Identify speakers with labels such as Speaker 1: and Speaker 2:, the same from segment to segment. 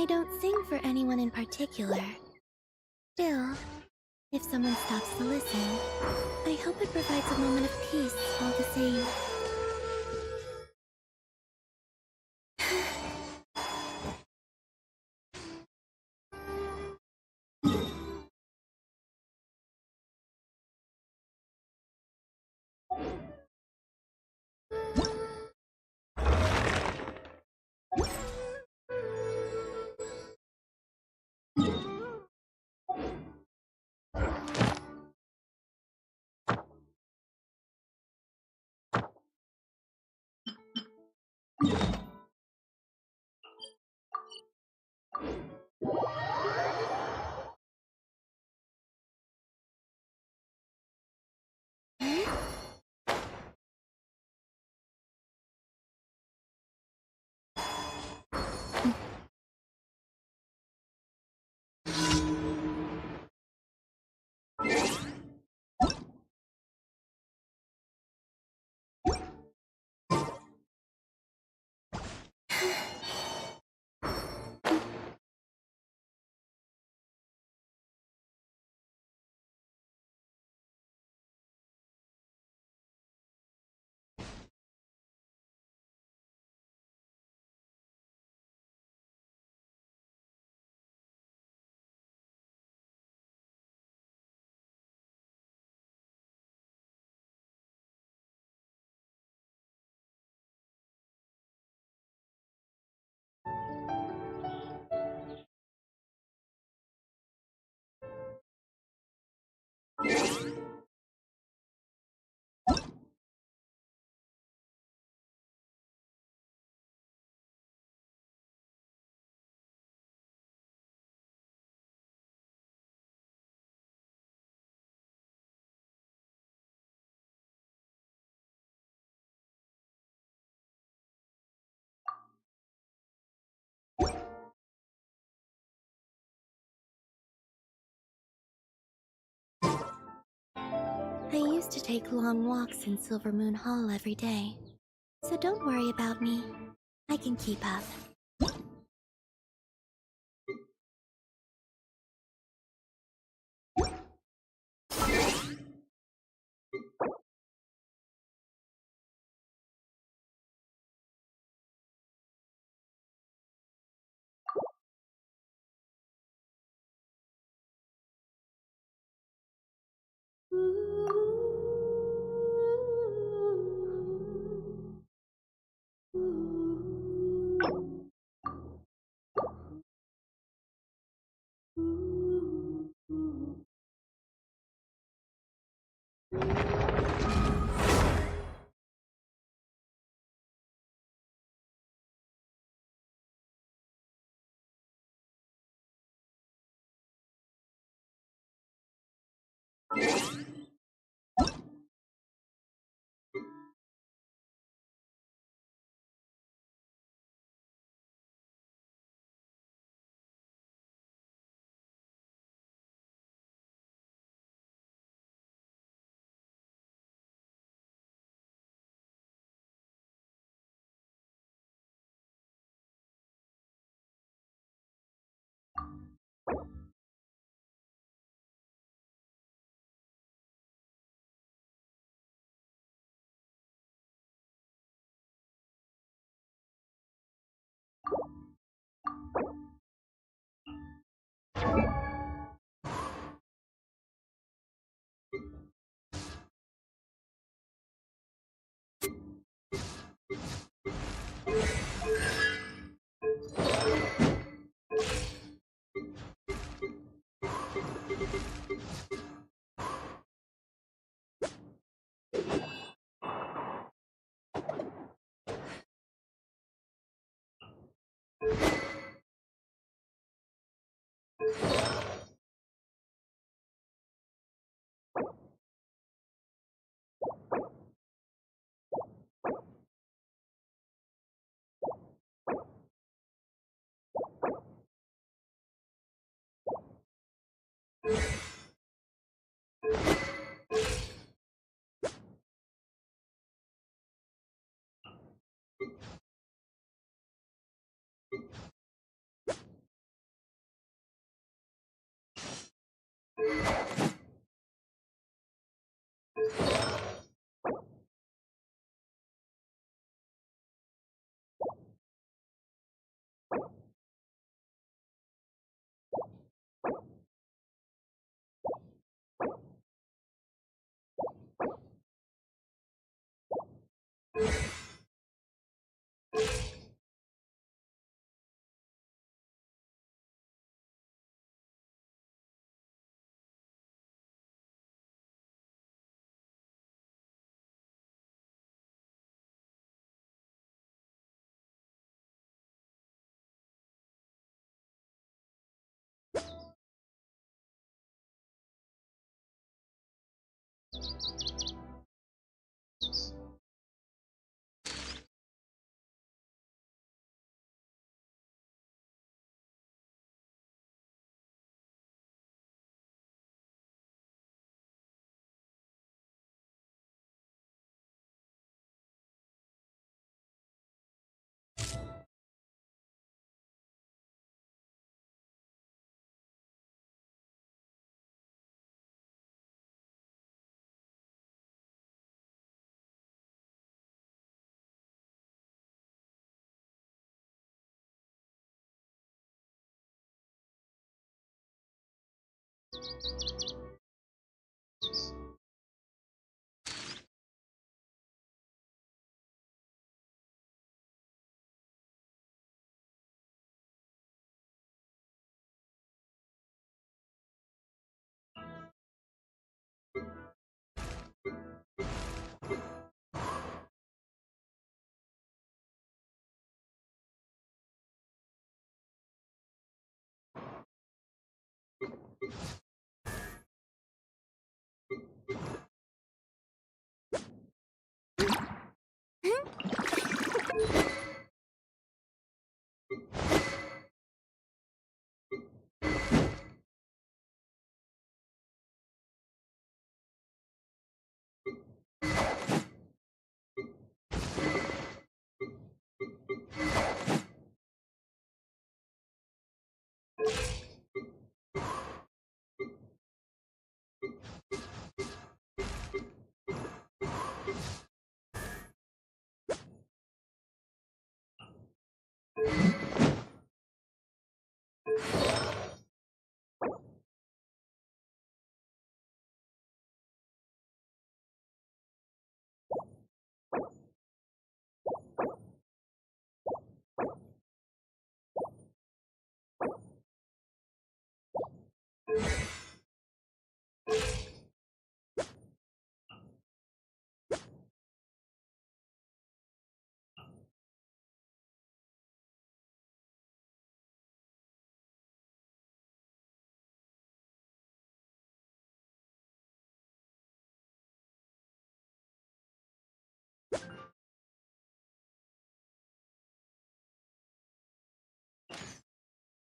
Speaker 1: I don't sing for anyone in particular. Still, if someone stops to listen, I hope it provides a moment of peace all the same. I used to take long walks in Silver Moon Hall every day, so don't worry about me. I can keep up.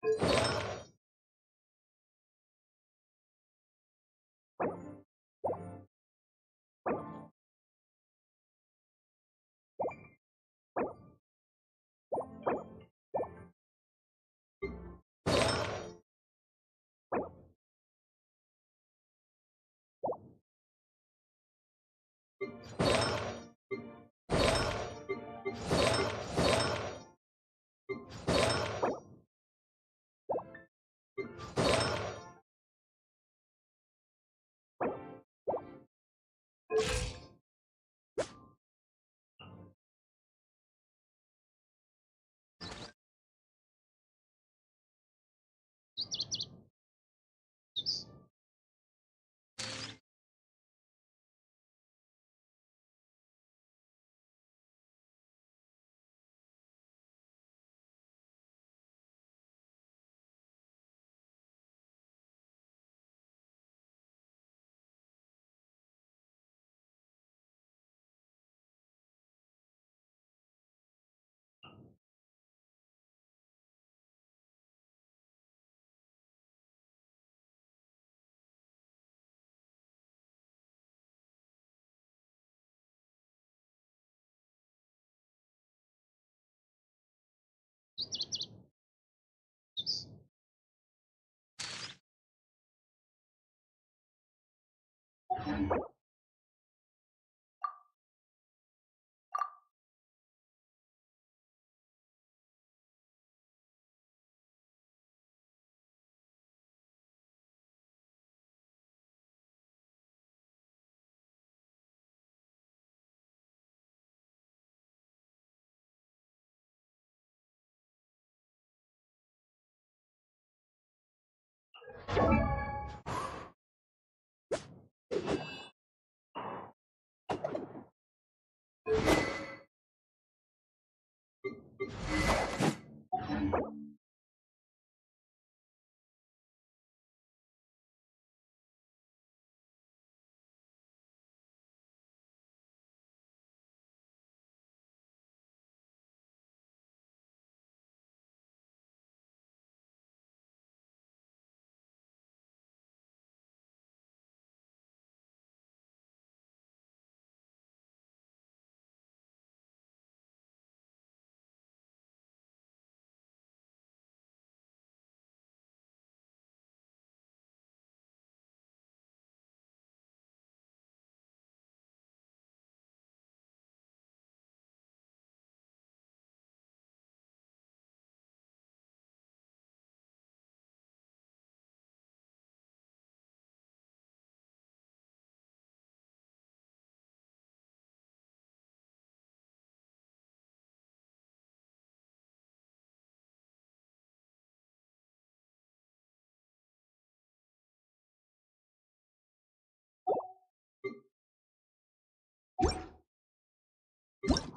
Speaker 1: Oh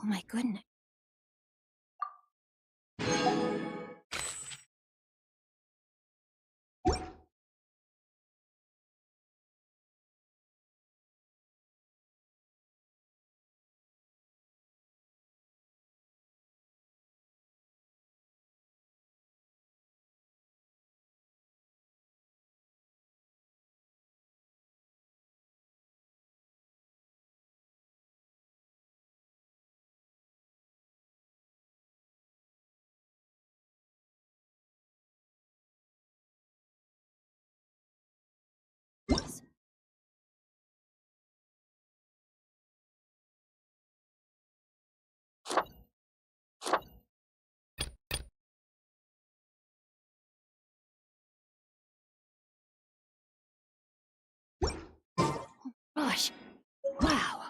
Speaker 1: my goodness. Gosh. Wow.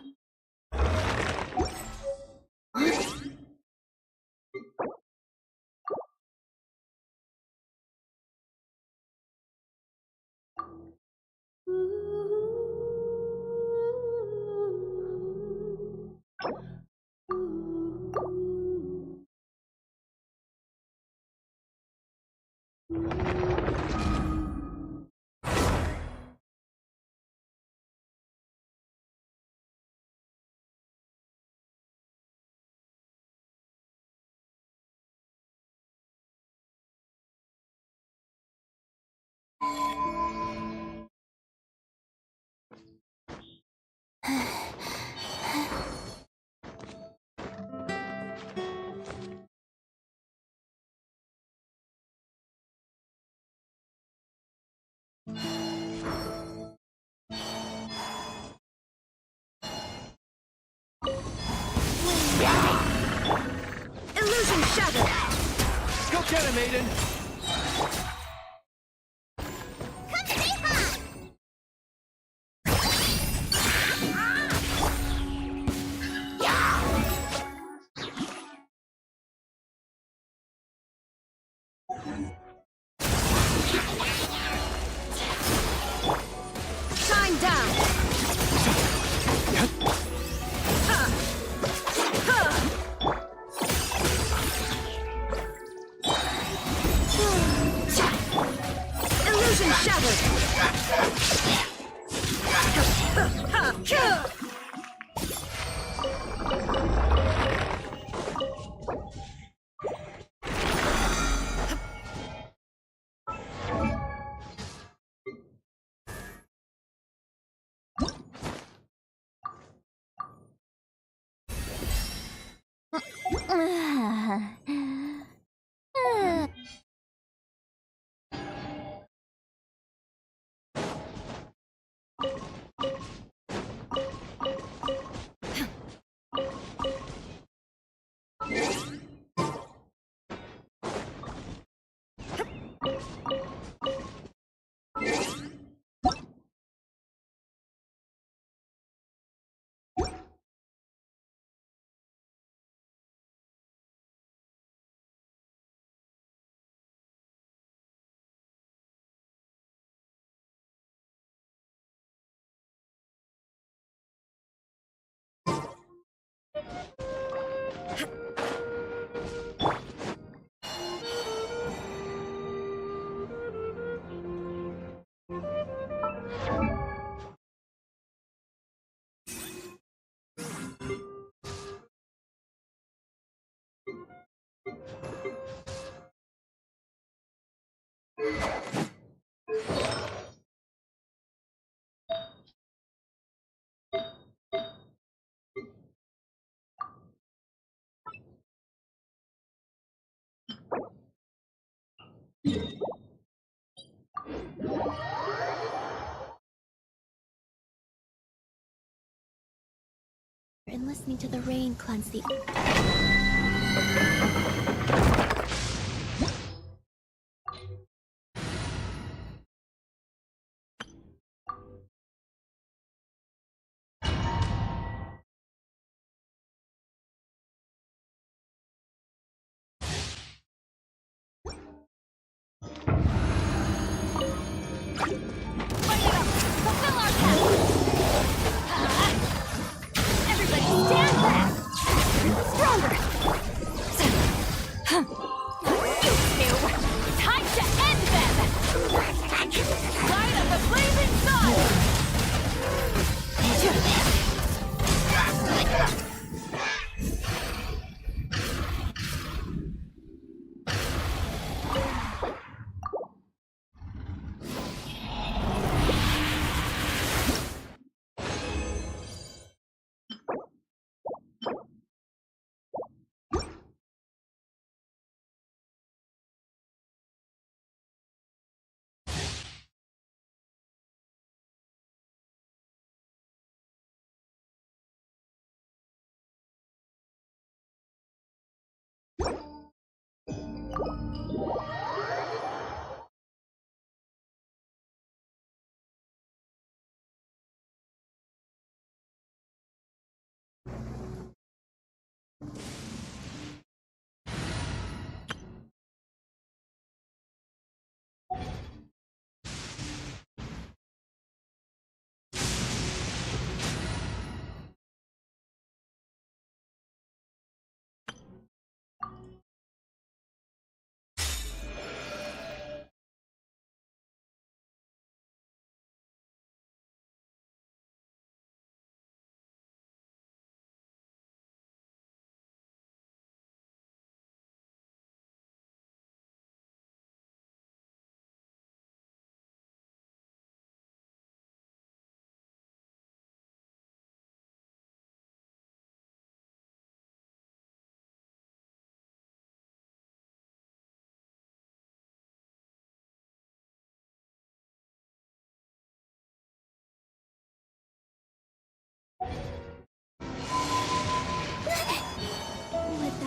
Speaker 2: Illusion shattered!
Speaker 3: Go get him, Aiden!
Speaker 2: Shine down! Illusion shattered!
Speaker 1: And listening to the rain cleanse the...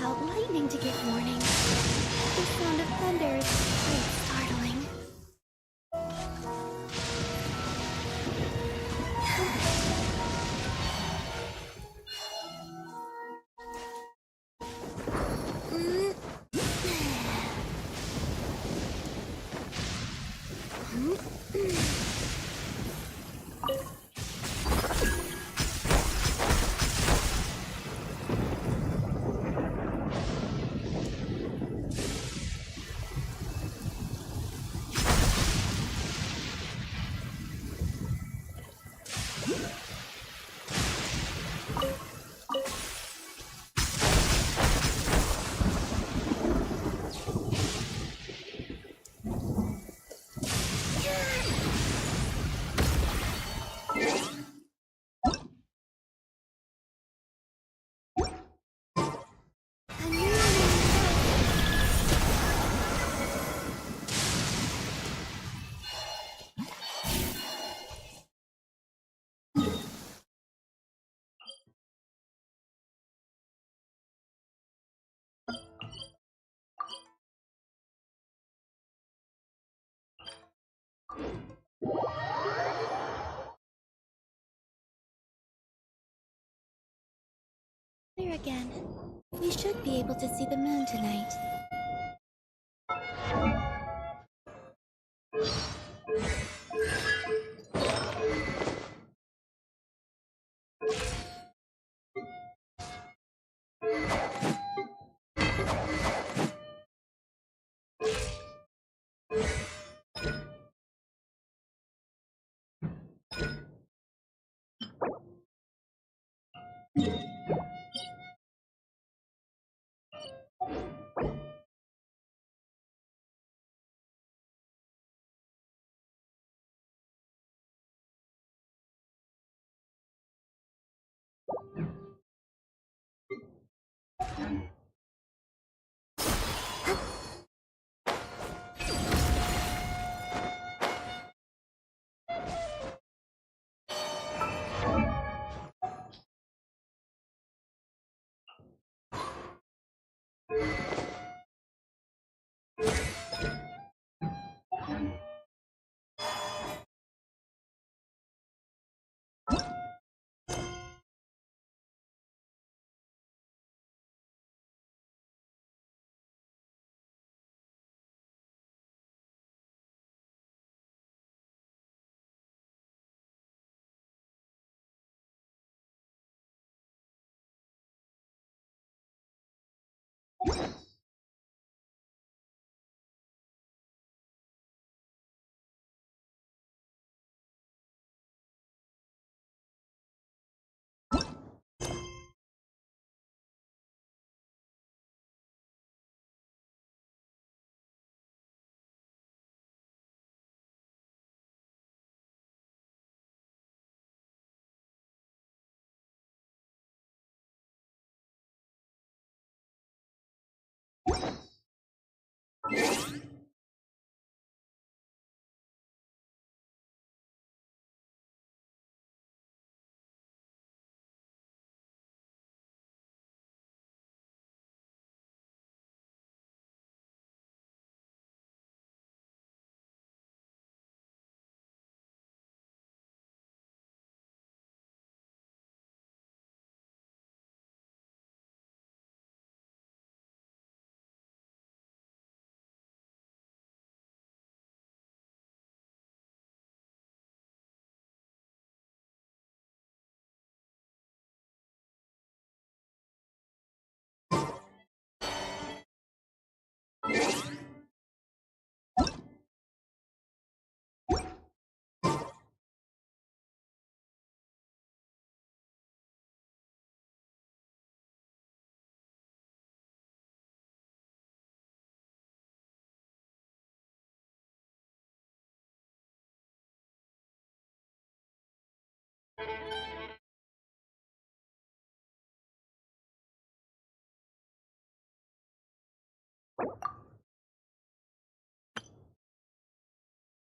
Speaker 1: without lightning to give warning. The sound of thunder is quite startling. There again. We should be able to see the moon tonight.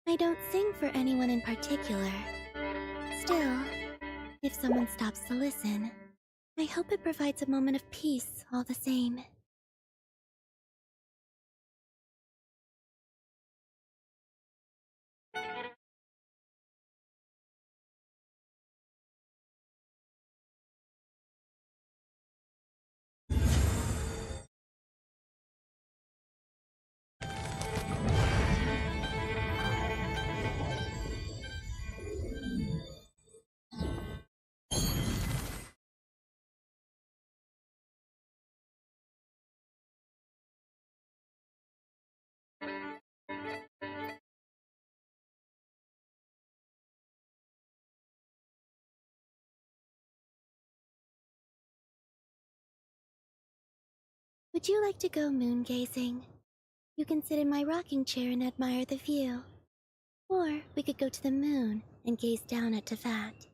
Speaker 1: I don't sing for anyone in particular. Still, if someone stops to listen, I hope it provides a moment of peace all the same. Would you like to go moon gazing? You can sit in my rocking chair and admire the view. Or we could go to the moon and gaze down at Tefat.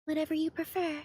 Speaker 1: Whatever you prefer.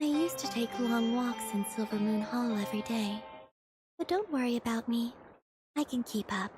Speaker 1: I used to take long walks in Silver Moon Hall every day. But don't worry about me. I can keep up.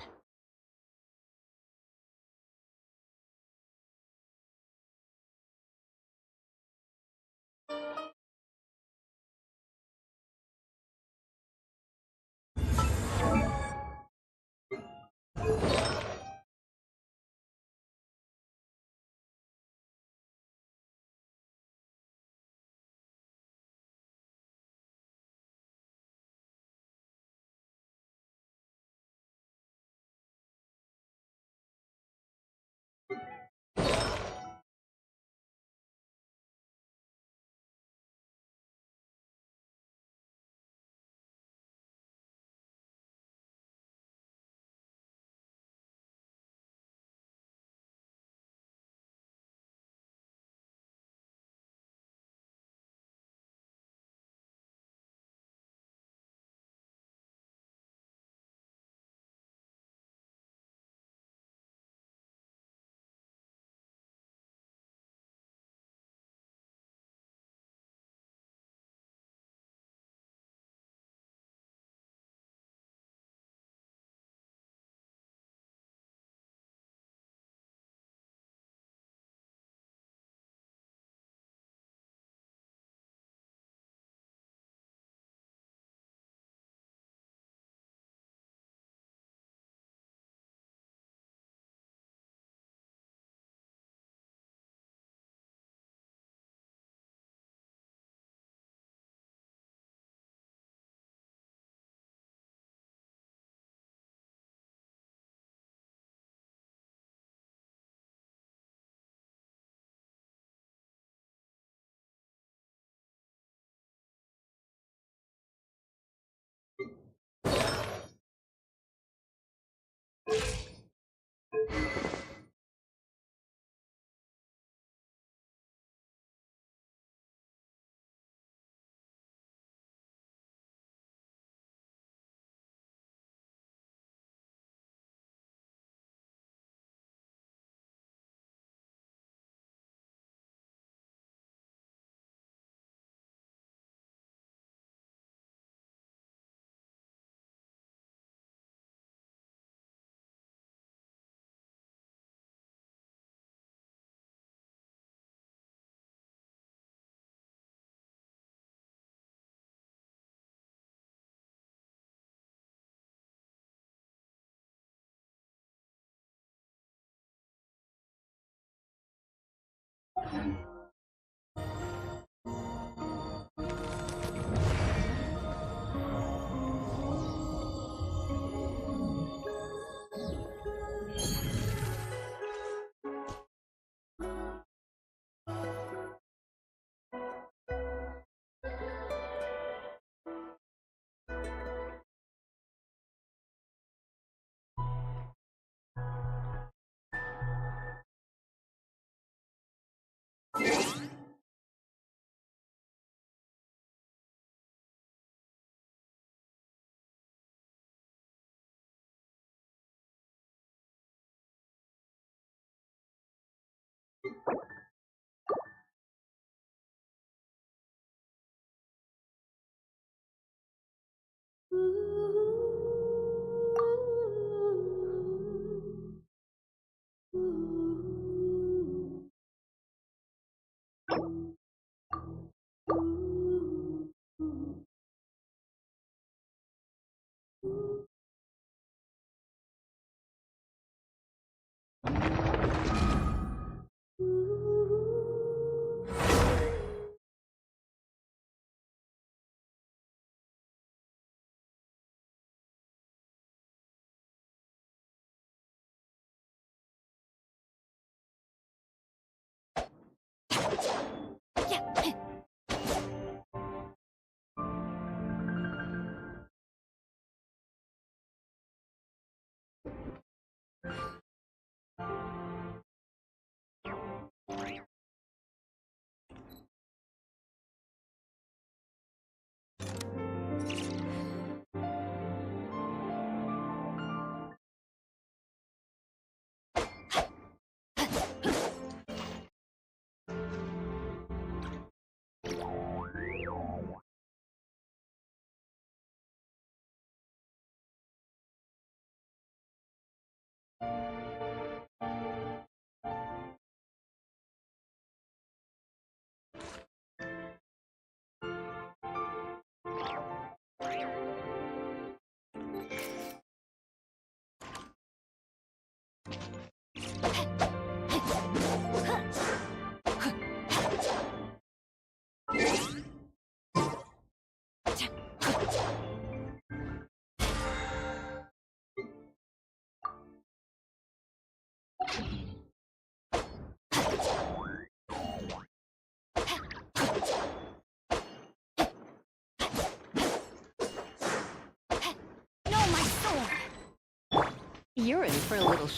Speaker 2: You're in for a little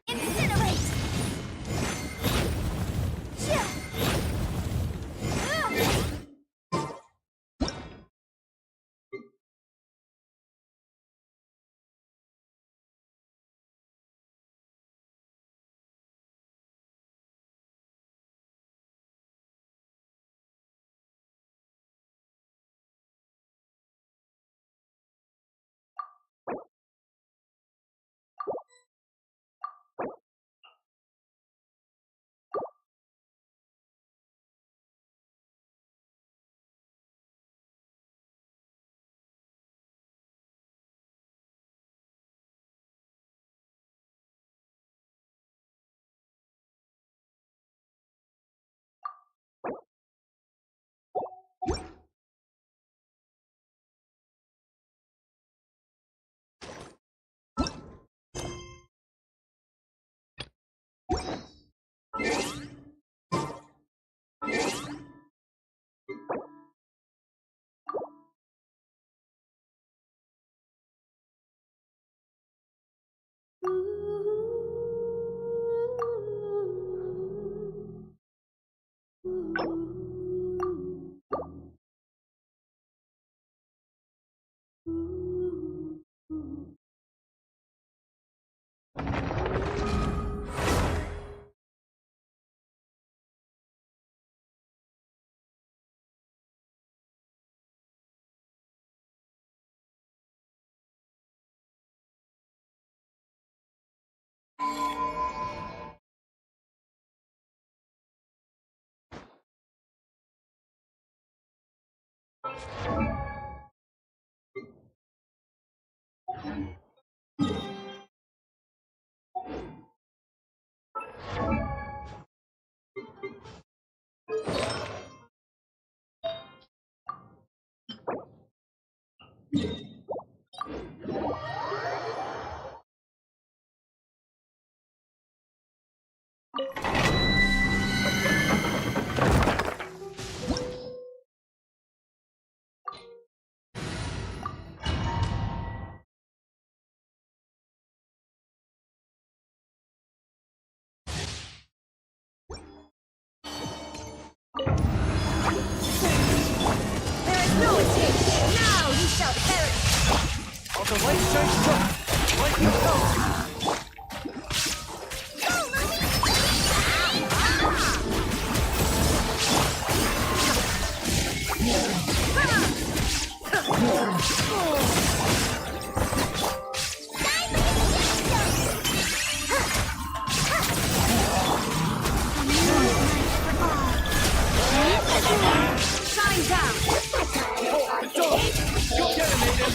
Speaker 1: Incinerate!
Speaker 4: There is no escape! Now he shall perish!
Speaker 3: All the light shines bright, like the ghost.
Speaker 4: Shine down!
Speaker 3: Go get him, Aiden!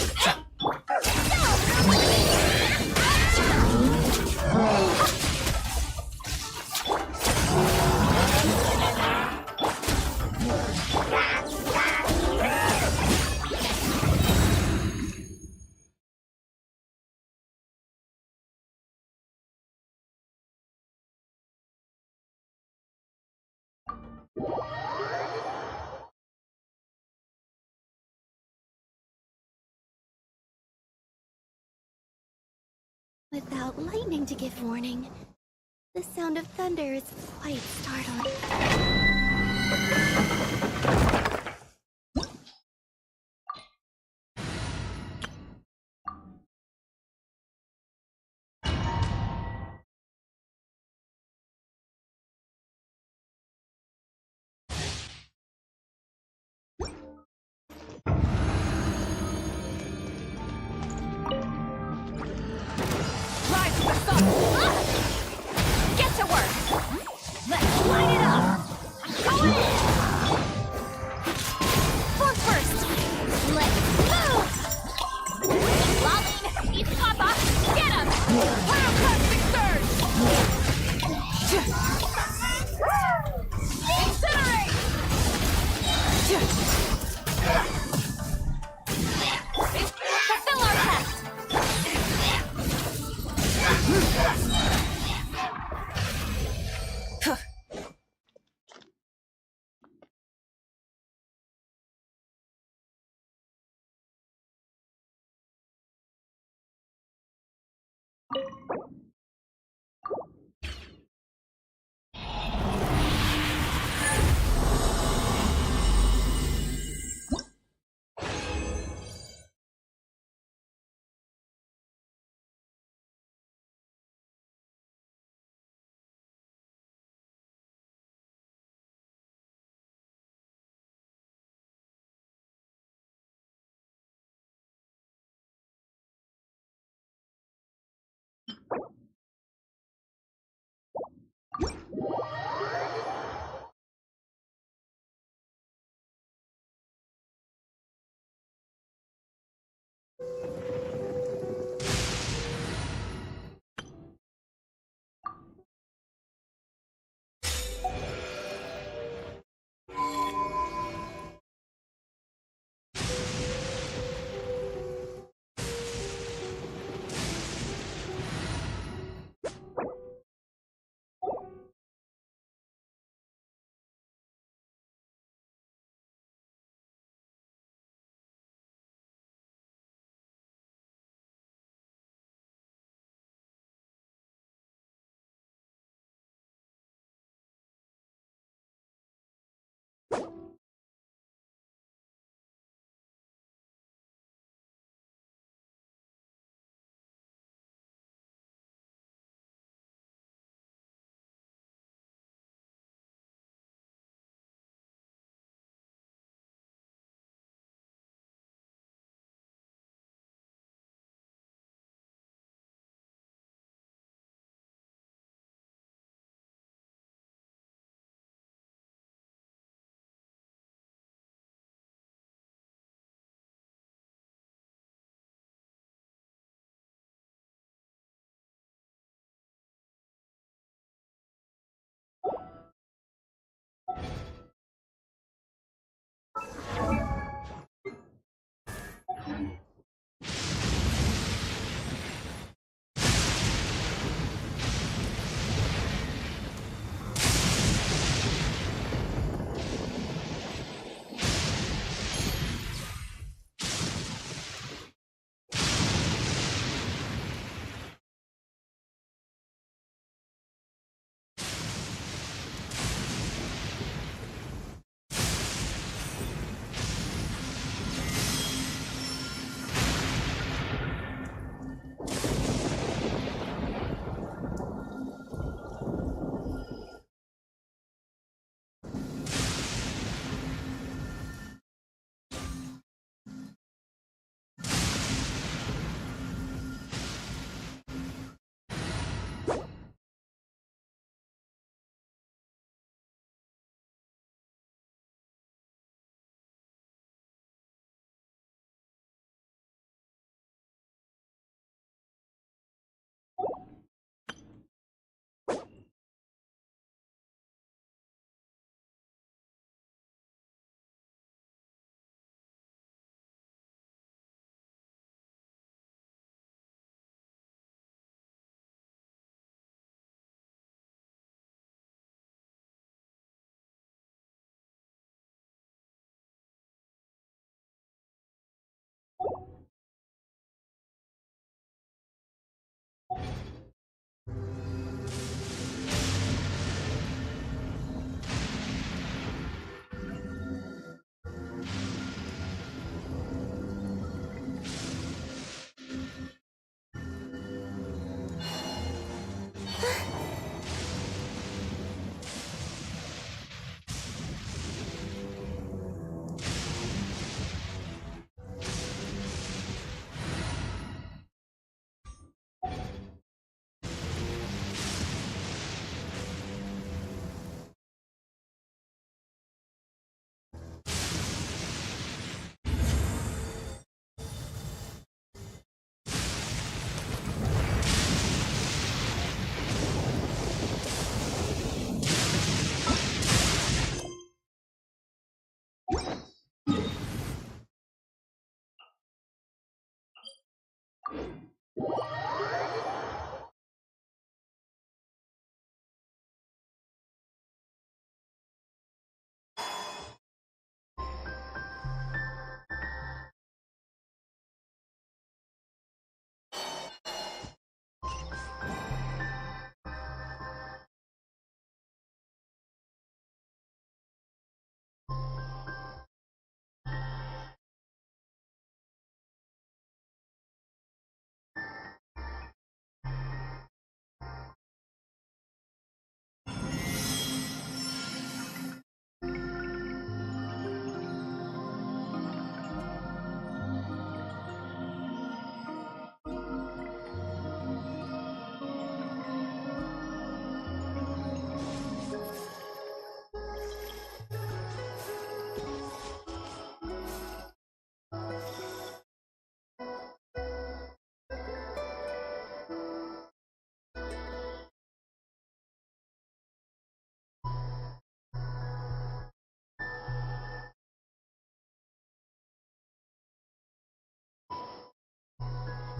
Speaker 1: Without lightning to give warning, the sound of thunder is quite startling.
Speaker 4: Rise to the sun! Get to work! Let's light it up! Go in! Fork first! Let's move! Lolling! He's Papa! Get him! Pyroclastic surge! Incinerate! Fulfill our test!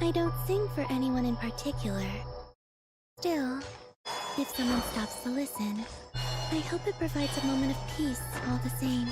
Speaker 1: I don't sing for anyone in particular. Still, if someone stops to listen, I hope it provides a moment of peace all the same.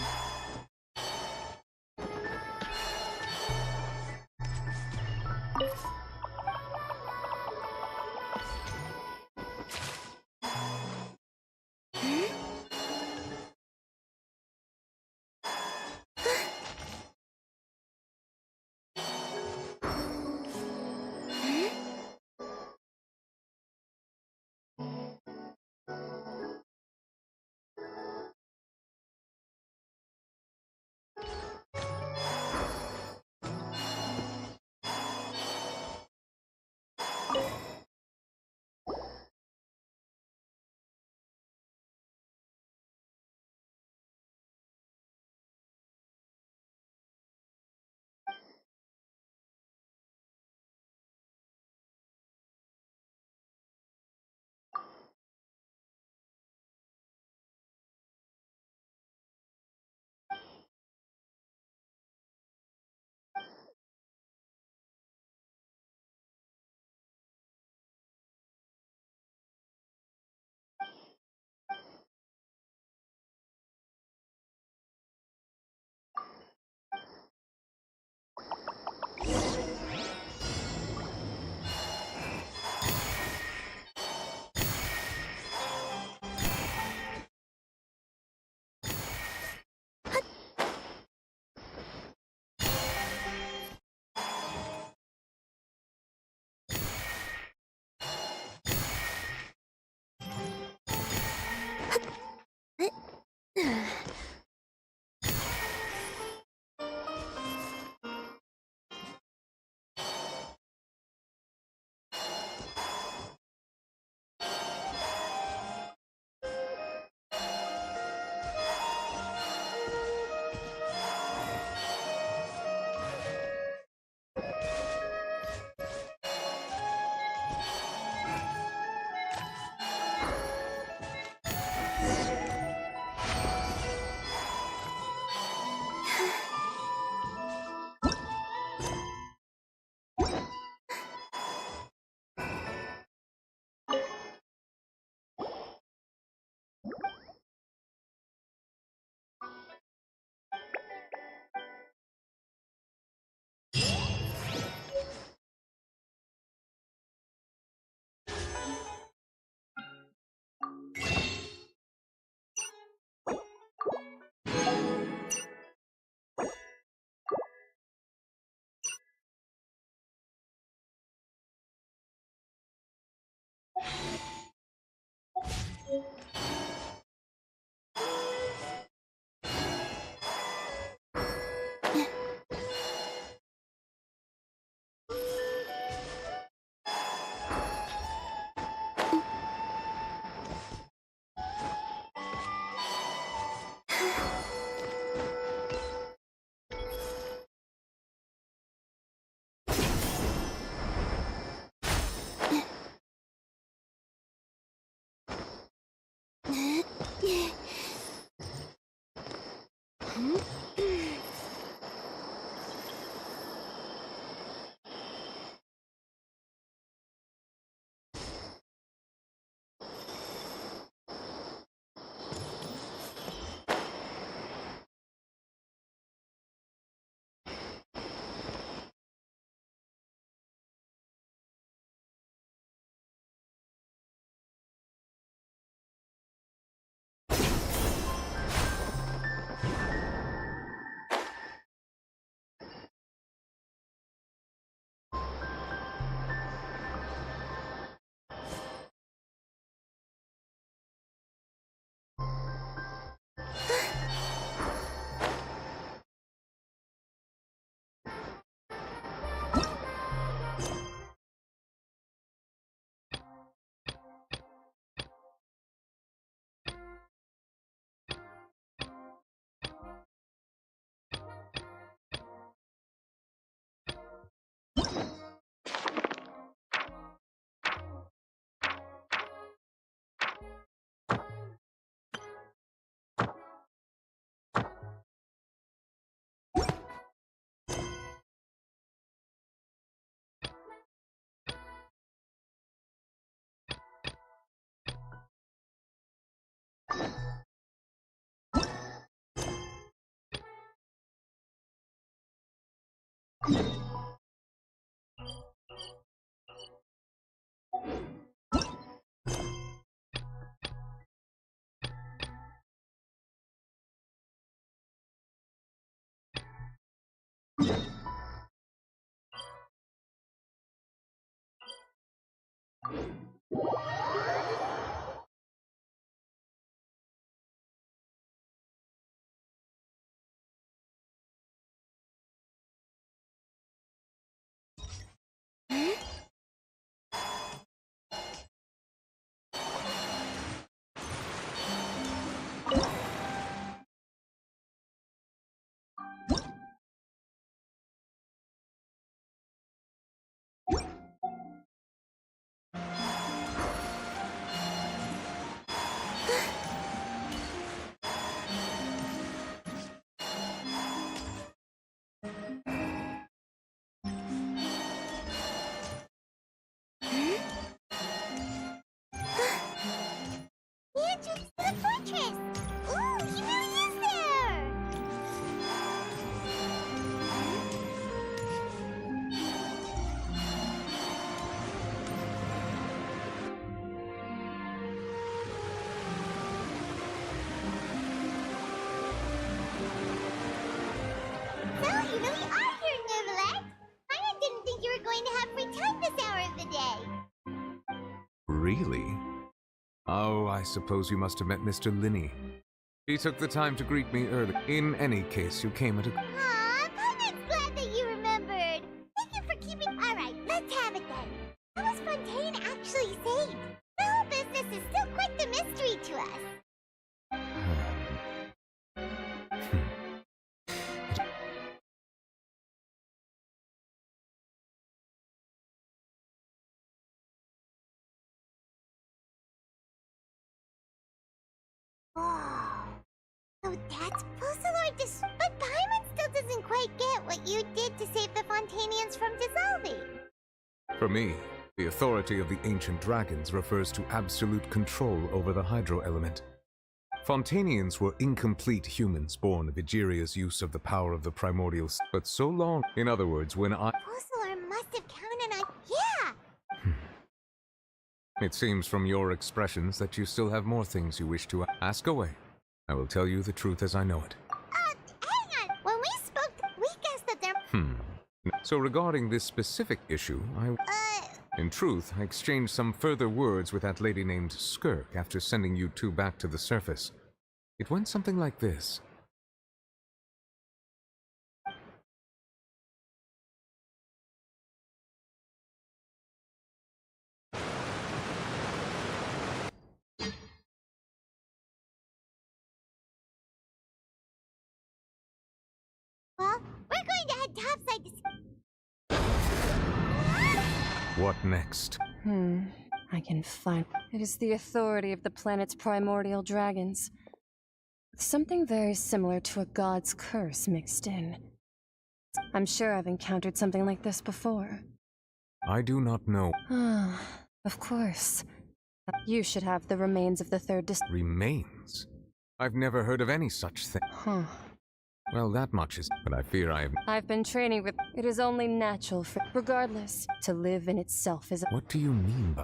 Speaker 1: The entrance to the fortress! Ooh, he really is there! So, you really are here, Nervalette! I didn't think you were going to have free time this hour of the day.
Speaker 5: Really? Oh, I suppose you must have met Mr. Linney. He took the time to greet me early. In any case, you came at a...
Speaker 1: Aw, Pirate's glad that you remembered. Thank you for keeping... Alright, let's have it then. How was Fontaine actually saved? The whole business is still quite the mystery to us. Oh, so that's Fusselor But Paimon still doesn't quite get what you did to save the Fontainians from dissolving.
Speaker 5: For me, the authority of the ancient dragons refers to absolute control over the hydro element. Fontainians were incomplete humans born of Egeria's use of the power of the primordial but so long. In other words, when
Speaker 1: Fusselor must have counted on... Yeah!
Speaker 5: It seems from your expressions that you still have more things you wish to ask away. I will tell you the truth as I know it.
Speaker 1: Hang on! When we spoke, we guessed that there...
Speaker 5: So regarding this specific issue, in truth, I exchanged some further words with that lady named Skirk after sending you two back to the surface. It went something like this.
Speaker 1: Well, we're going to head topside to...
Speaker 5: What next?
Speaker 2: I can find... It is the authority of the planet's primordial dragons. Something very similar to a god's curse mixed in. I'm sure I've encountered something like this before.
Speaker 5: I do not know.
Speaker 2: Ah, of course. You should have the remains of the third
Speaker 5: Remains? I've never heard of any such thing. Well, that much is... But I fear I have...
Speaker 2: I've been training with... It is only natural for... Regardless, to live in itself is...
Speaker 5: What do you mean by...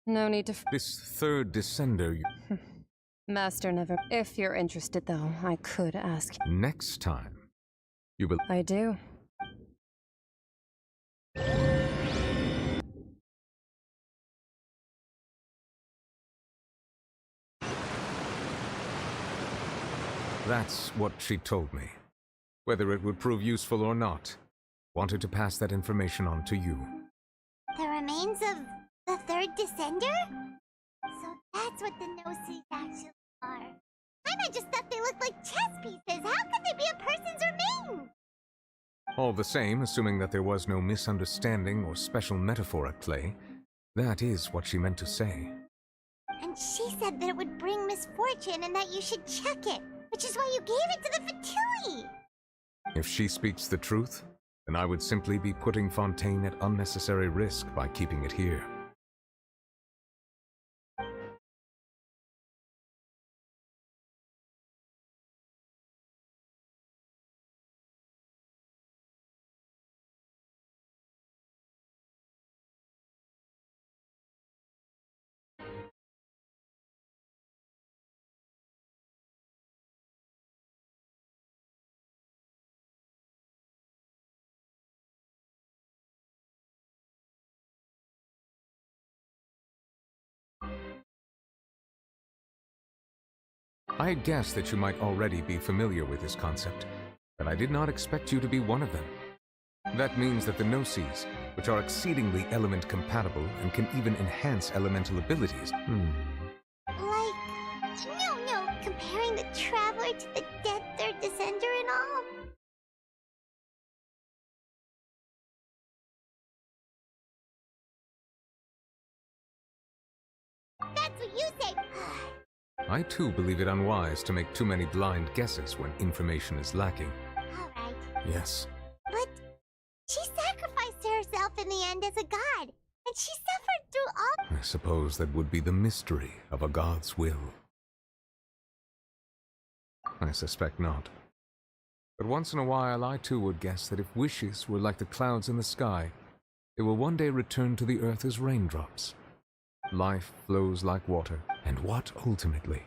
Speaker 2: No need to...
Speaker 5: This third descender you...
Speaker 2: Master never... If you're interested, though, I could ask...
Speaker 5: Next time, you will...
Speaker 2: I do.
Speaker 5: That's what she told me. Whether it would prove useful or not, wanted to pass that information on to you.
Speaker 1: The remains of the third descender? So that's what the no-suits actually are. I just thought they looked like chess pieces. How could they be a person's remains?
Speaker 5: All the same, assuming that there was no misunderstanding or special metaphor at play, that is what she meant to say.
Speaker 1: And she said that it would bring misfortune and that you should check it, which is why you gave it to the Fatui.
Speaker 5: If she speaks the truth, then I would simply be putting Fontaine at unnecessary risk by keeping it here. I had guessed that you might already be familiar with this concept, but I did not expect you to be one of them. That means that the Gnosis, which are exceedingly element compatible and can even enhance elemental abilities.
Speaker 1: Like, no, comparing the Traveler to the dead Third Descender and all? That's what you say!
Speaker 5: I too believe it unwise to make too many blind guesses when information is lacking.
Speaker 1: Alright.
Speaker 5: Yes.
Speaker 1: But she sacrificed herself in the end as a god, and she suffered through all.
Speaker 5: I suppose that would be the mystery of a god's will. I suspect not. But once in a while I too would guess that if wishes were like the clouds in the sky, they will one day return to the earth as raindrops. Life flows like water, and what ultimately?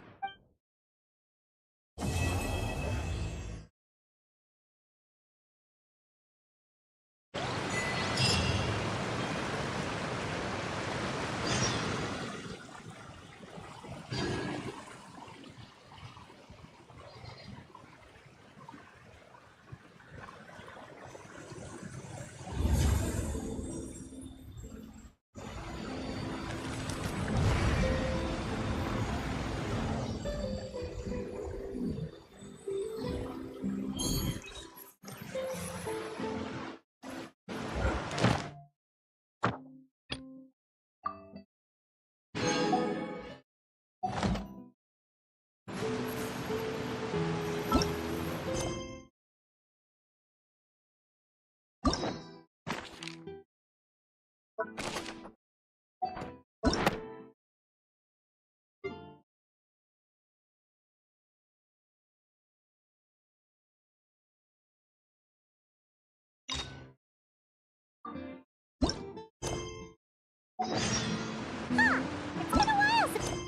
Speaker 1: It's been a while since.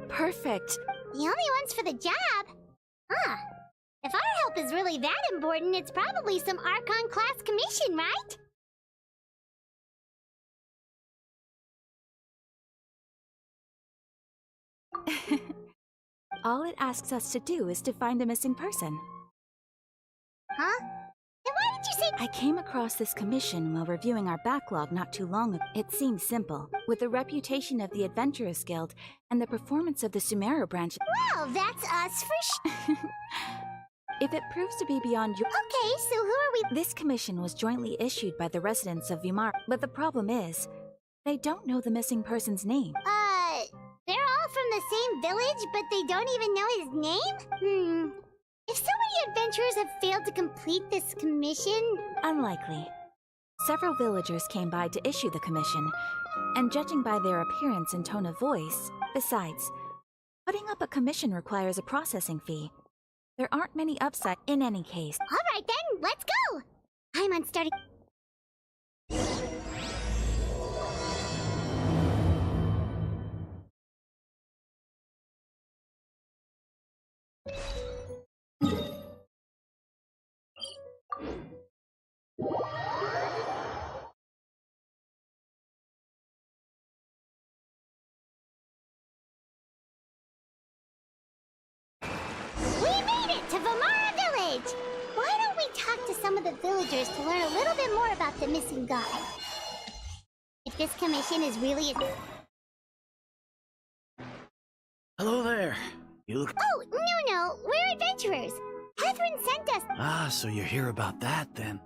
Speaker 4: Perfect.
Speaker 1: The only ones for the job? Huh. If our help is really that important, it's probably some Archon class commission, right?
Speaker 4: All it asks us to do is to find a missing person.
Speaker 1: Huh? Then why did you say—
Speaker 4: I came across this commission while reviewing our backlog not too long ago. It seems simple. With the reputation of the Adventurers Guild and the performance of the Sumeru branch—
Speaker 1: Well, that's us for
Speaker 4: If it proves to be beyond your—
Speaker 1: Okay, so who are we—
Speaker 4: This commission was jointly issued by the residents of Vimar, but the problem is, they don't know the missing person's name.
Speaker 1: They're all from the same village, but they don't even know his name? If so many adventurers have failed to complete this commission—
Speaker 4: Unlikely. Several villagers came by to issue the commission, and judging by their appearance and tone of voice, Besides, putting up a commission requires a processing fee. There aren't many upside in any case.
Speaker 1: Alright then, let's go! Paimon started. We made it to Vamara Village! Why don't we talk to some of the villagers to learn a little bit more about the missing god? If this commission is really a...
Speaker 3: Hello there. You look...
Speaker 1: Oh, no, we're adventurers. Catherine sent us.
Speaker 3: Ah, so you're here about that, then.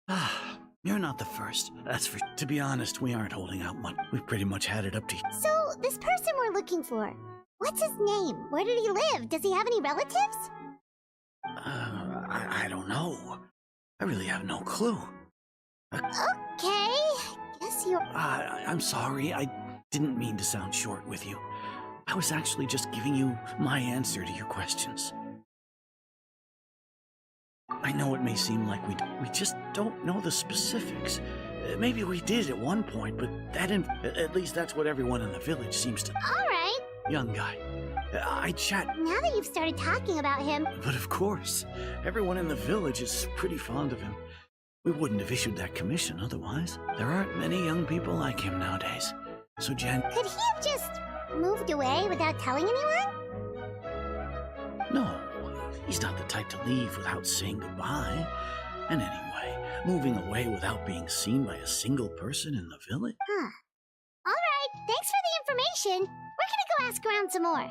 Speaker 3: Ah, you're not the first. That's for... To be honest, we aren't holding out much. We've pretty much had it up to...
Speaker 1: So, this person we're looking for, what's his name? Where did he live? Does he have any relatives?
Speaker 3: I don't know. I really have no clue.
Speaker 1: Okay, guess you're...
Speaker 3: I'm sorry. I didn't mean to sound short with you. I was actually just giving you my answer to your questions. I know it may seem like we just don't know the specifics. Maybe we did at one point, but at least that's what everyone in the village seems to...
Speaker 1: Alright.
Speaker 3: Young guy. I chat...
Speaker 1: Now that you've started talking about him...
Speaker 3: But of course, everyone in the village is pretty fond of him. We wouldn't have issued that commission otherwise. There aren't many young people like him nowadays. So Jen...
Speaker 1: Could he have just moved away without telling anyone?
Speaker 3: No, he's not the type to leave without saying goodbye. And anyway, moving away without being seen by a single person in the village?
Speaker 1: Huh. Alright, thanks for the information. We're gonna go ask around some more.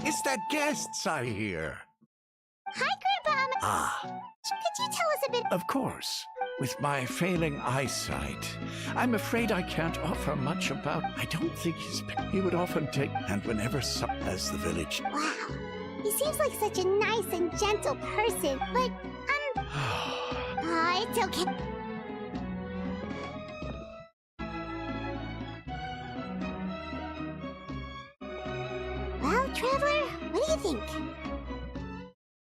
Speaker 6: It's the guests I hear.
Speaker 1: Hi, Grandpa.
Speaker 3: Ah,
Speaker 1: Could you tell us a bit?
Speaker 6: Of course. With my failing eyesight, I'm afraid I can't offer much about... I don't think he would often take... And whenever as the village...
Speaker 1: Wow. He seems like such a nice and gentle person, but, it's okay. Well, Traveler, what do you think?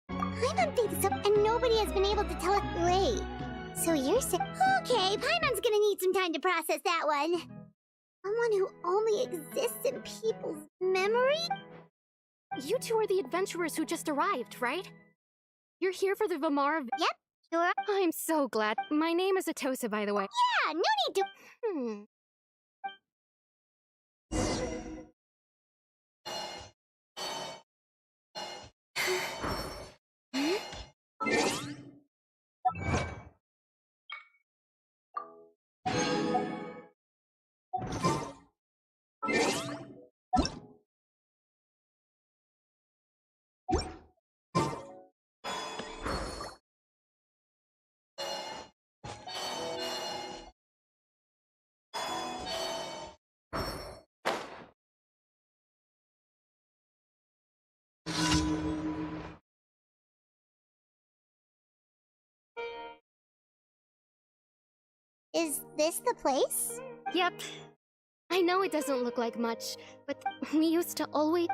Speaker 1: Paimon thinks so, and nobody has been able to tell us. Wait, so you're saying... Okay, Paimon's gonna need some time to process that one. Someone who only exists in people's memory?
Speaker 7: You two are the adventurers who just arrived, right? You're here for the Vamara...
Speaker 1: Yep, sure.
Speaker 7: I'm so glad. My name is Atosa, by the way.
Speaker 1: Yeah, no need to... Is this the place?
Speaker 7: Yep. I know it doesn't look like much, but we used to always...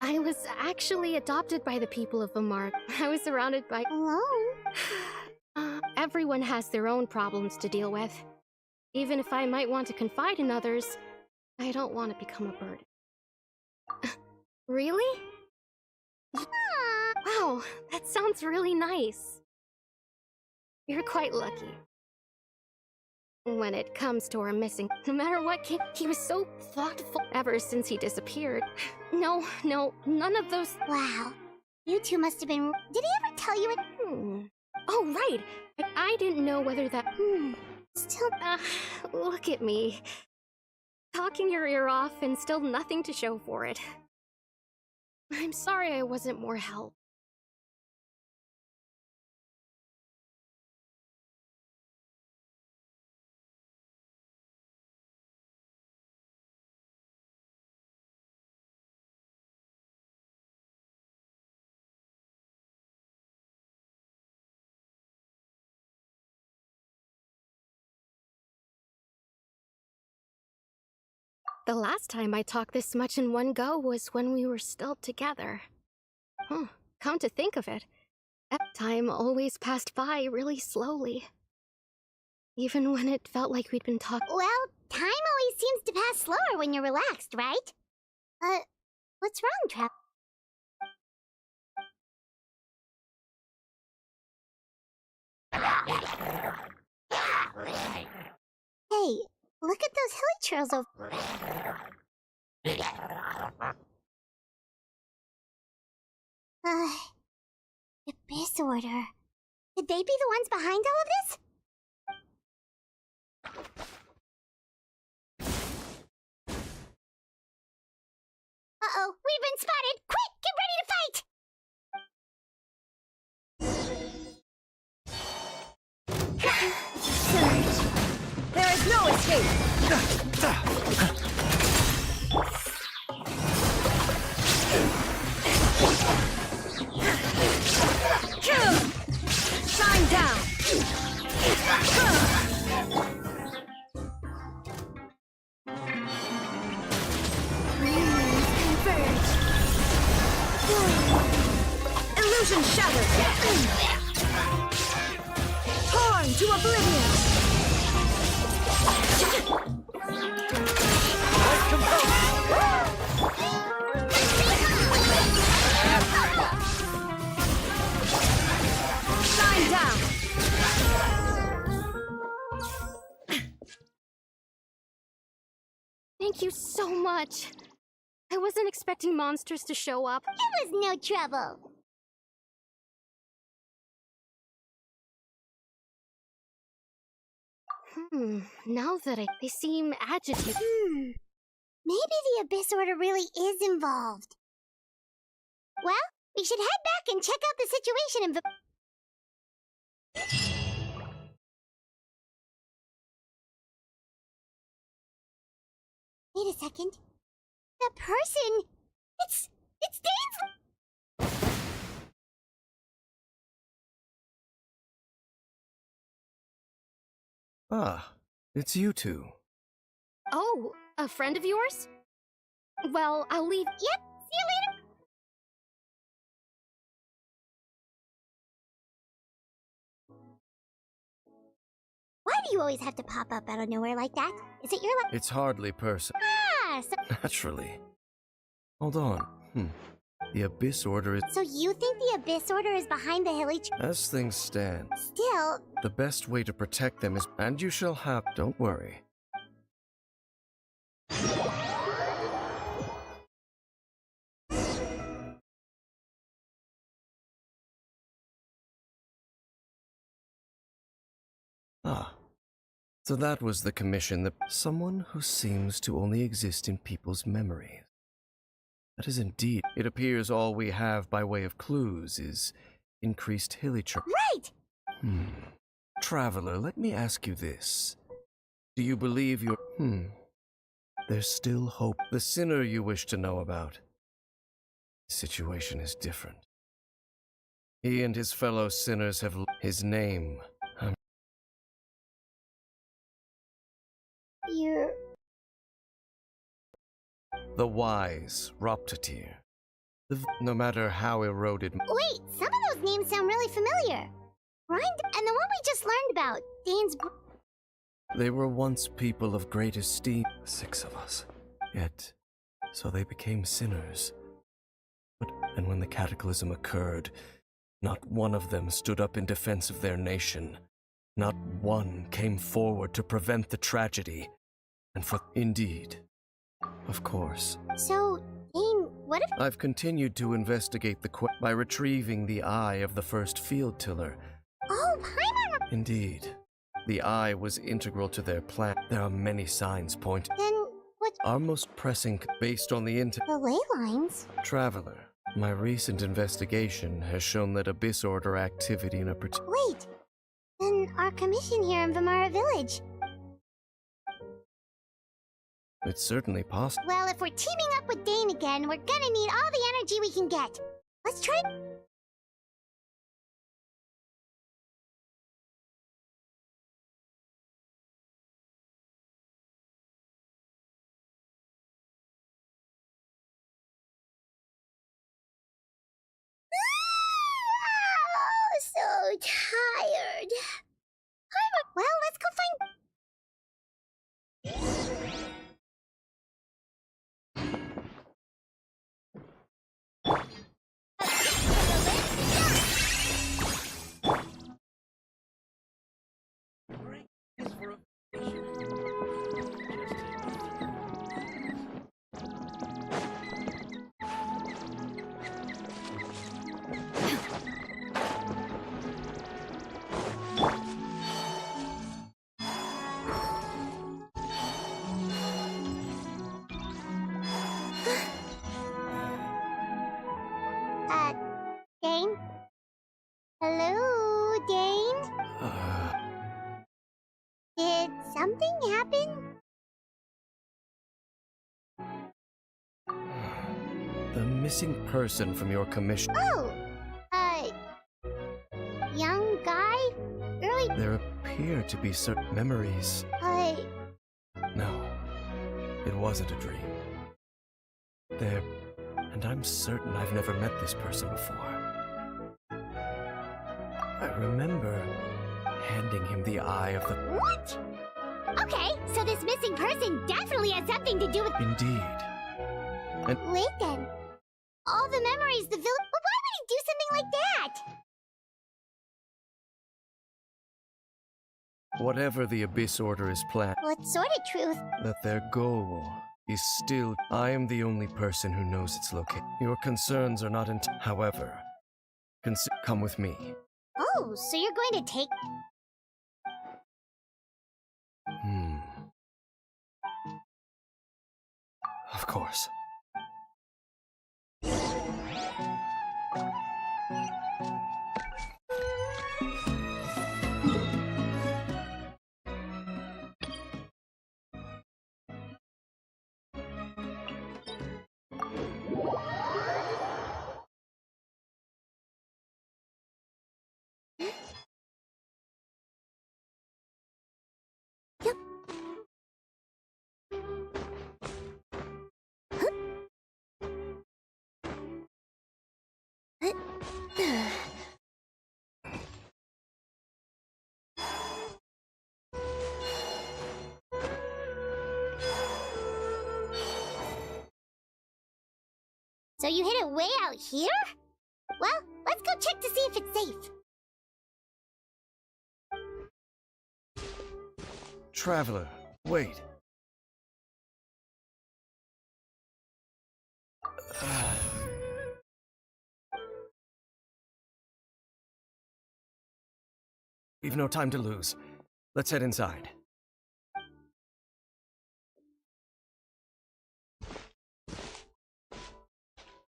Speaker 7: I was actually adopted by the people of Vamara. I was surrounded by...
Speaker 1: Alone?
Speaker 7: Everyone has their own problems to deal with. Even if I might want to confide in others, I don't want to become a burden. Really? Wow, that sounds really nice. You're quite lucky. When it comes to our missing, no matter what, he was so thoughtful ever since he disappeared. No, none of those...
Speaker 1: Wow. You two must have been... Did he ever tell you it?
Speaker 7: Oh, right. I didn't know whether that...
Speaker 1: Still...
Speaker 7: Look at me. Talking your ear off and still nothing to show for it. I'm sorry I wasn't more help. The last time I talked this much in one go was when we were still together. Huh, come to think of it, that time always passed by really slowly. Even when it felt like we'd been talking.
Speaker 8: Well, time always seems to pass slower when you're relaxed, right? What's wrong, Trav? Hey, look at those hilly trails over. Abyss Order. Could they be the ones behind all of this? Uh-oh, we've been spotted! Quick, get ready to fight!
Speaker 2: There is no escape! Shine down! Illusion shattered! Torn to oblivion! Shine down!
Speaker 7: Thank you so much. I wasn't expecting monsters to show up.
Speaker 8: It was no trouble.
Speaker 7: Now that they seem agitated.
Speaker 8: Maybe the Abyss Order really is involved. Well, we should head back and check out the situation in Wait a second. That person... It's Dane's...
Speaker 9: Ah, it's you two.
Speaker 7: Oh, a friend of yours? Well, I'll leave.
Speaker 8: Yep, see you later. Why do you always have to pop up out of nowhere like that? Is it your
Speaker 9: It's hardly person.
Speaker 8: Ah, so...
Speaker 9: Naturally. Hold on. The Abyss Order is...
Speaker 8: So you think the Abyss Order is behind the hilly...
Speaker 9: As things stand,
Speaker 8: Still...
Speaker 9: the best way to protect them is... And you shall have... Don't worry. Ah. So that was the commission that... Someone who seems to only exist in people's memories. That is indeed... It appears all we have by way of clues is... increased hilly...
Speaker 8: Right!
Speaker 9: Traveler, let me ask you this. Do you believe you're... There's still hope. The sinner you wish to know about. The situation is different. He and his fellow sinners have... His name...
Speaker 8: You're...
Speaker 9: The wise Roptatir. No matter how eroded...
Speaker 8: Wait, some of those names sound really familiar. Rind and the one we just learned about, Dane's...
Speaker 9: They were once people of great esteem, 6 of us. Yet, so they became sinners. And when the cataclysm occurred, not one of them stood up in defense of their nation. Not one came forward to prevent the tragedy. And for... Indeed. Of course.
Speaker 8: So, Dane, what if...
Speaker 9: I've continued to investigate the by retrieving the eye of the first field tiller.
Speaker 8: Oh, Primo!
Speaker 9: Indeed. The eye was integral to their plan. There are many signs pointing.
Speaker 8: Then, what...
Speaker 9: Our most pressing, based on the
Speaker 8: The ley lines?
Speaker 9: Traveler, my recent investigation has shown that Abyss Order activity in a particular...
Speaker 8: Wait! Then our commission here in Vamara Village.
Speaker 9: It's certainly possible.
Speaker 8: Well, if we're teaming up with Dane again, we're gonna need all the energy we can get. Let's try... tired. Well, let's go find... Dane? Hello, Dane? Did something happen?
Speaker 9: The missing person from your commission.
Speaker 8: Oh, young guy? Early...
Speaker 9: There appear to be certain memories. No, it wasn't a dream. There, and I'm certain I've never met this person before. I remember handing him the eye of the...
Speaker 8: What? Okay, so this missing person definitely has something to do with...
Speaker 9: Indeed. And
Speaker 8: Wait then. All the memories the village... But why would he do something like that?
Speaker 9: whatever the Abyss Order is planning,
Speaker 8: What sort of truth?
Speaker 9: that their goal is still... I am the only person who knows its location. Your concerns are not however, come with me.
Speaker 8: Oh, so you're going to take...
Speaker 9: Of course.
Speaker 8: So you hid it way out here? Well, let's go check to see if it's safe.
Speaker 9: Traveler, wait. We've no time to lose. Let's head inside.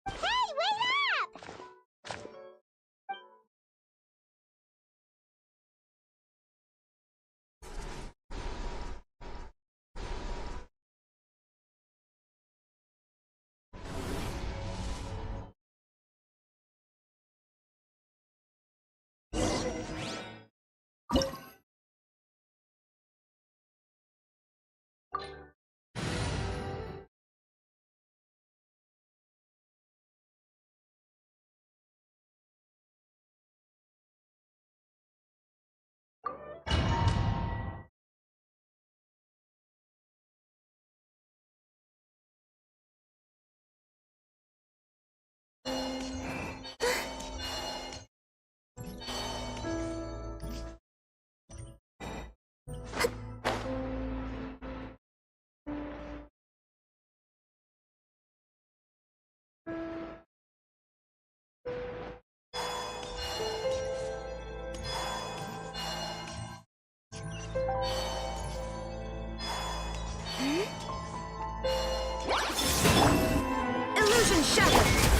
Speaker 8: Hey, wait up!
Speaker 4: Illusion shattered!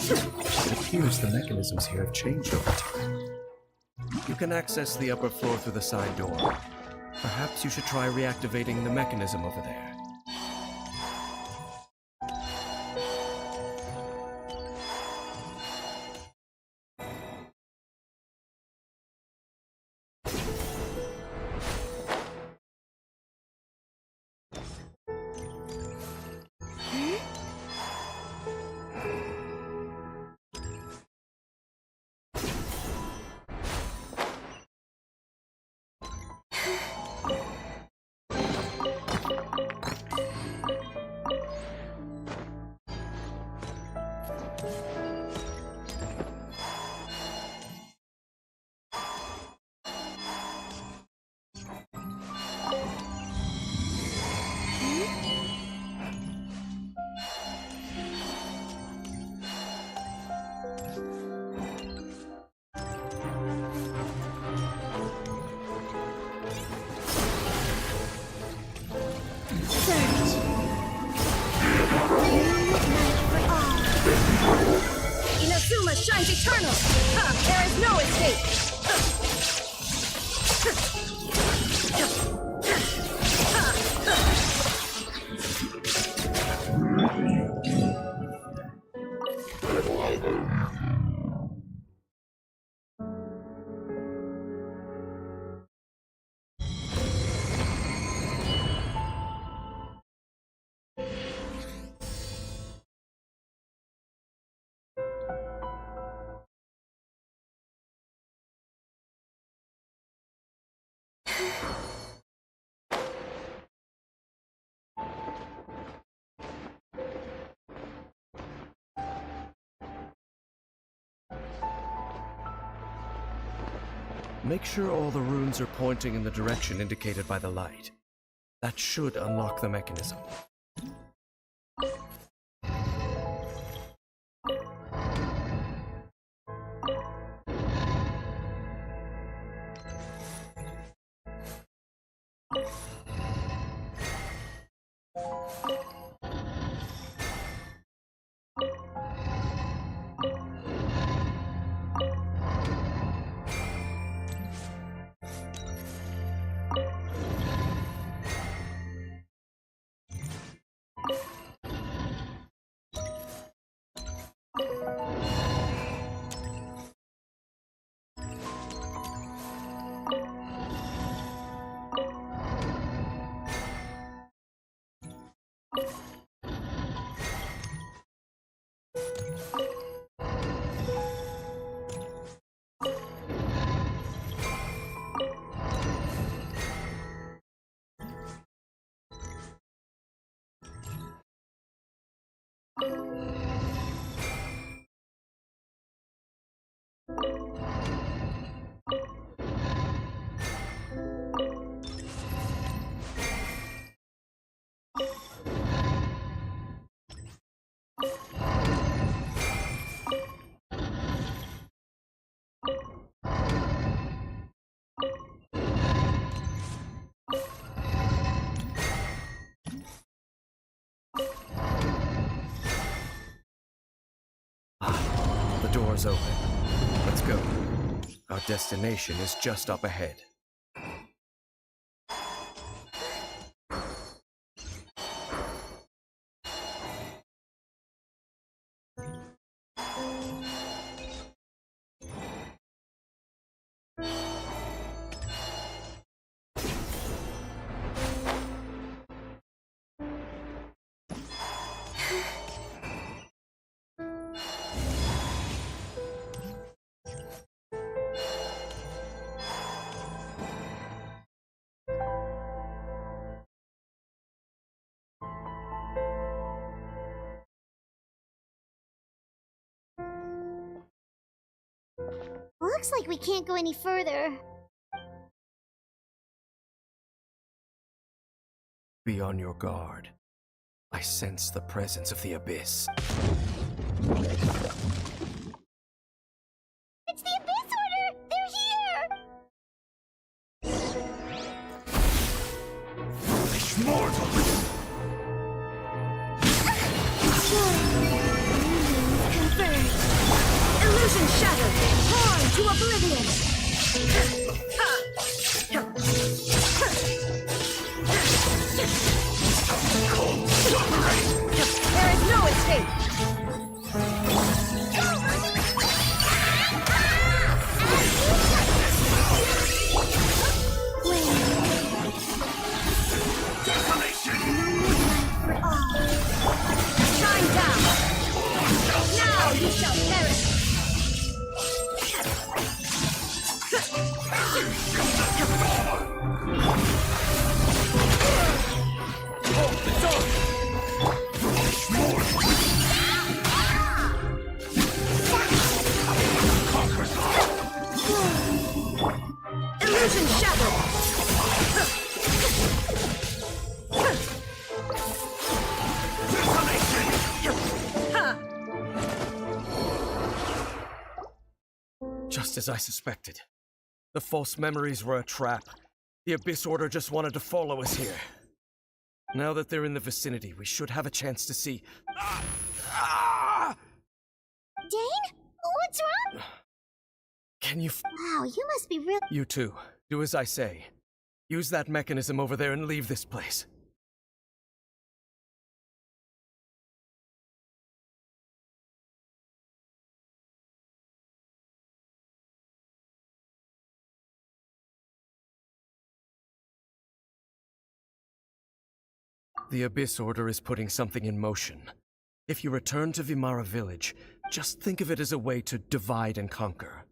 Speaker 9: It appears the mechanisms here have changed over time. You can access the upper floor through the side door. Perhaps you should try reactivating the mechanism over there.
Speaker 2: Dharma shines eternal! There is no escape!
Speaker 9: Make sure all the runes are pointing in the direction indicated by the light. That should unlock the mechanism. The door's open. Let's go. Our destination is just up ahead.
Speaker 8: Looks like we can't go any further.
Speaker 9: Be on your guard. I sense the presence of the Abyss.
Speaker 8: It's the Abyss Order! They're here!
Speaker 6: Foolish mortals!
Speaker 2: Confirmed! Illusion shattered! Torn to oblivion! There is no escape! Shine down! Now you shall perish! Illusion shattered!
Speaker 9: Just as I suspected. The false memories were a trap. The Abyss Order just wanted to follow us here. Now that they're in the vicinity, we should have a chance to see...
Speaker 8: Dane? What's wrong?
Speaker 9: Can you
Speaker 8: Wow, you must be real.
Speaker 9: You too. Do as I say. Use that mechanism over there and leave this place. The Abyss Order is putting something in motion. If you return to Vimara Village, just think of it as a way to divide and conquer.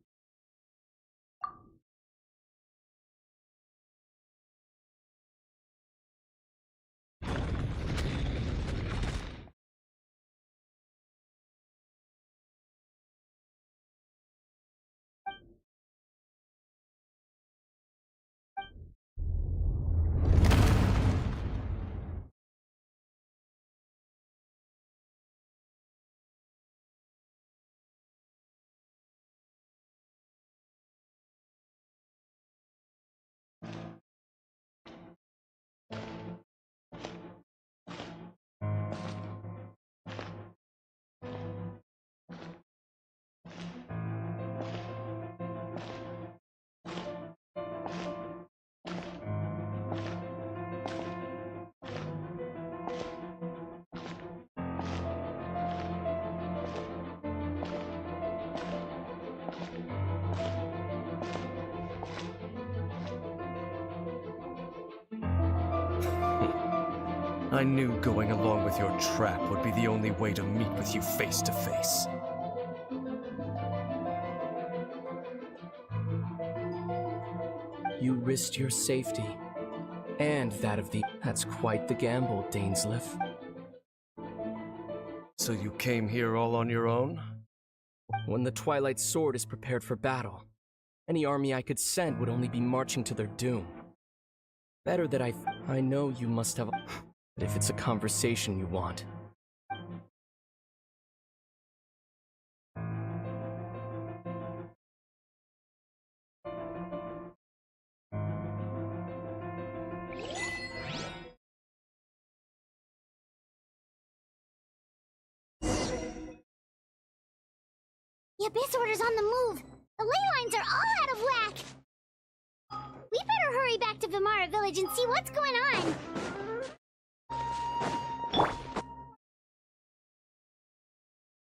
Speaker 9: I knew going along with your trap would be the only way to meet with you face to face.
Speaker 10: You risked your safety, and that of the... That's quite the gamble, Dainsleif.
Speaker 9: So you came here all on your own?
Speaker 10: When the Twilight Sword is prepared for battle, any army I could send would only be marching to their doom. Better that I know you must have... But if it's a conversation you want...
Speaker 8: The Abyss Order's on the move. The ley lines are all out of whack. We better hurry back to Vimara Village and see what's going on.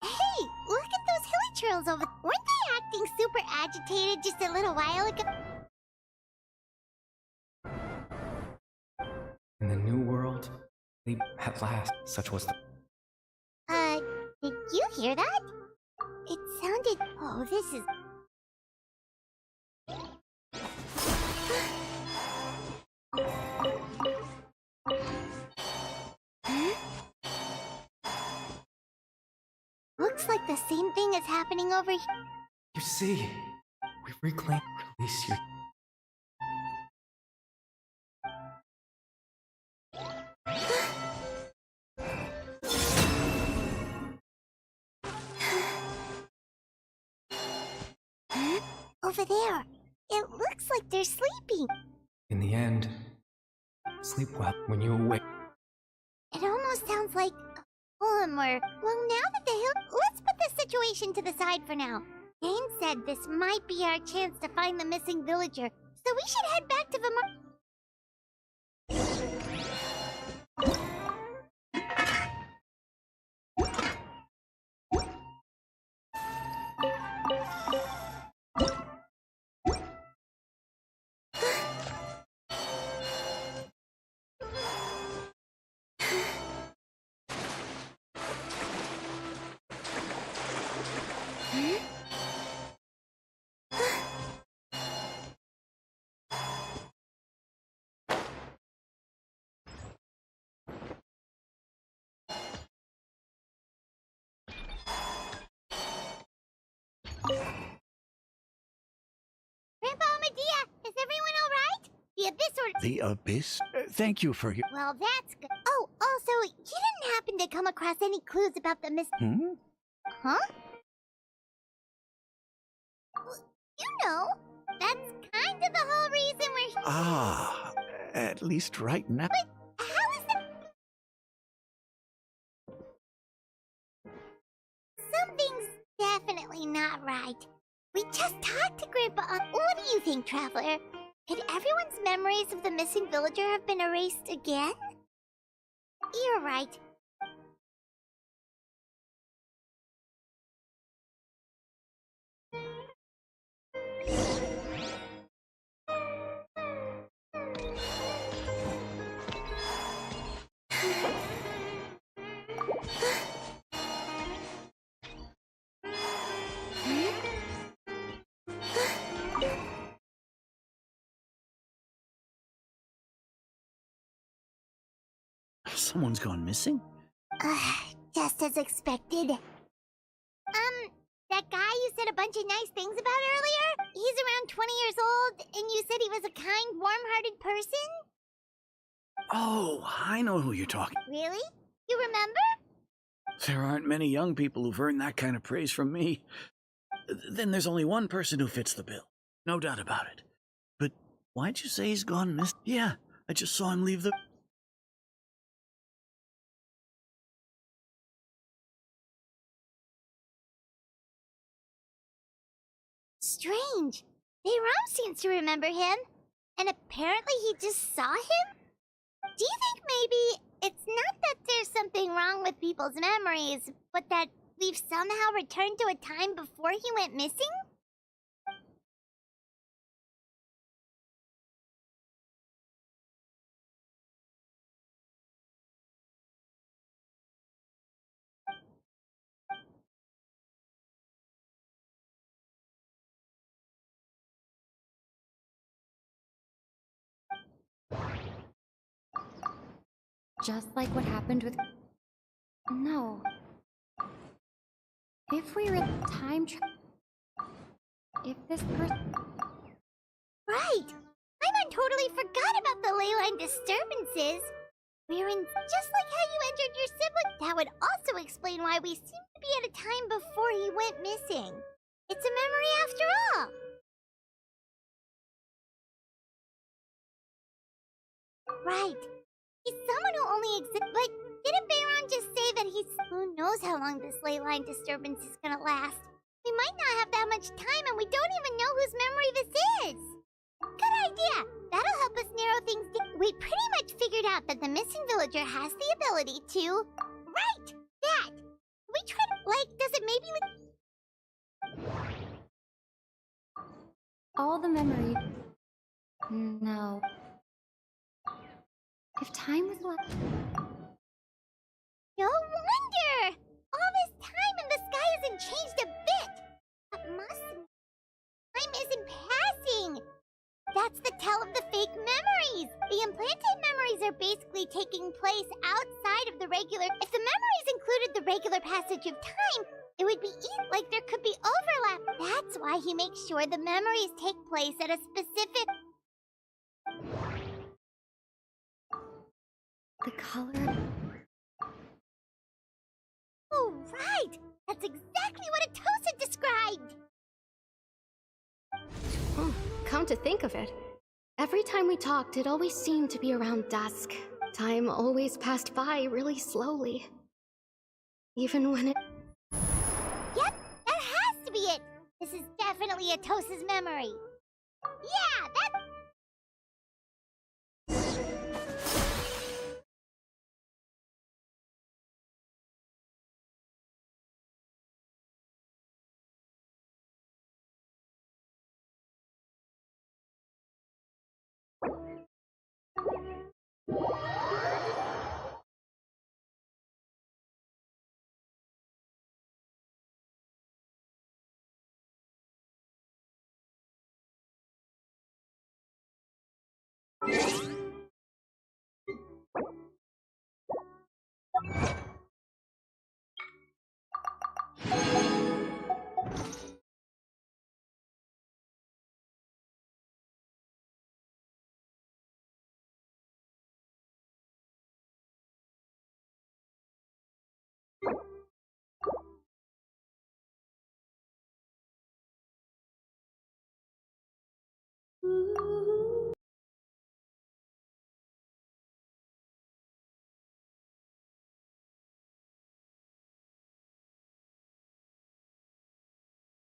Speaker 8: Hey, look at those hilly trails over. Weren't they acting super agitated just a little while ago?
Speaker 10: In the new world, at last, such was the...
Speaker 8: Did you hear that? It sounded... Oh, this is... Huh? Looks like the same thing is happening over here.
Speaker 10: You see, we've reclaimed... Release your...
Speaker 8: Over there. It looks like they're sleeping.
Speaker 10: In the end, sleep well when you awake.
Speaker 8: It almost sounds like a poem or... Well, now that the hill... Let's put this situation to the side for now. Dane said this might be our chance to find the missing villager, so we should head back to Vimara... Grandpa Medea, is everyone all right? The Abyss Order...
Speaker 6: The Abyss? Thank you for your...
Speaker 8: Well, that's good. Oh, also, you didn't happen to come across any clues about the Huh? You know, that's kind of the whole reason we're...
Speaker 6: Ah, at least right now...
Speaker 8: But how is it... Something's definitely not right. We just talked to Grandpa. What do you think, Traveler? Could everyone's memories of the missing villager have been erased again? You're right.
Speaker 3: Someone's gone missing?
Speaker 8: Just as expected. That guy you said a bunch of nice things about earlier? He's around 20 years old, and you said he was a kind, warm-hearted person?
Speaker 3: Oh, I know who you're talking.
Speaker 8: Really? You remember?
Speaker 3: There aren't many young people who've earned that kind of praise from me. Then there's only one person who fits the bill. No doubt about it. But why'd you say he's gone missing? Yeah, I just saw him leave the...
Speaker 8: Strange. Bayram seems to remember him. And apparently he just saw him? Do you think maybe it's not that there's something wrong with people's memories, but that we've somehow returned to a time before he went missing?
Speaker 7: Just like what happened with... No. If we were time if this person...
Speaker 8: Right! Paimon totally forgot about the leyline disturbances. Just like how you entered your sibling. That would also explain why we seem to be at a time before he went missing. It's a memory after all. Right. He's someone who only exists. But didn't Bayron just say that he's... Who knows how long this leyline disturbance is gonna last? We might not have that much time, and we don't even know whose memory this is. Good idea. That'll help us narrow things down. We pretty much figured out that the missing villager has the ability to... Right! That! We try to... does it maybe...
Speaker 7: All the memory... No. If time was left...
Speaker 8: No wonder! All this time and the sky hasn't changed a bit! That must... Time isn't passing! That's the tell of the fake memories! The implanted memories are basically taking place outside of the regular... If the memories included the regular passage of time, it would be like there could be overlap. That's why he makes sure the memories take place at a specific...
Speaker 7: The color...
Speaker 8: Oh, right! That's exactly what Atosa described!
Speaker 7: Come to think of it, every time we talked, it always seemed to be around dusk. Time always passed by really slowly. Even when it...
Speaker 8: Yep, that has to be it! This is definitely Atosa's memory. Yeah, that...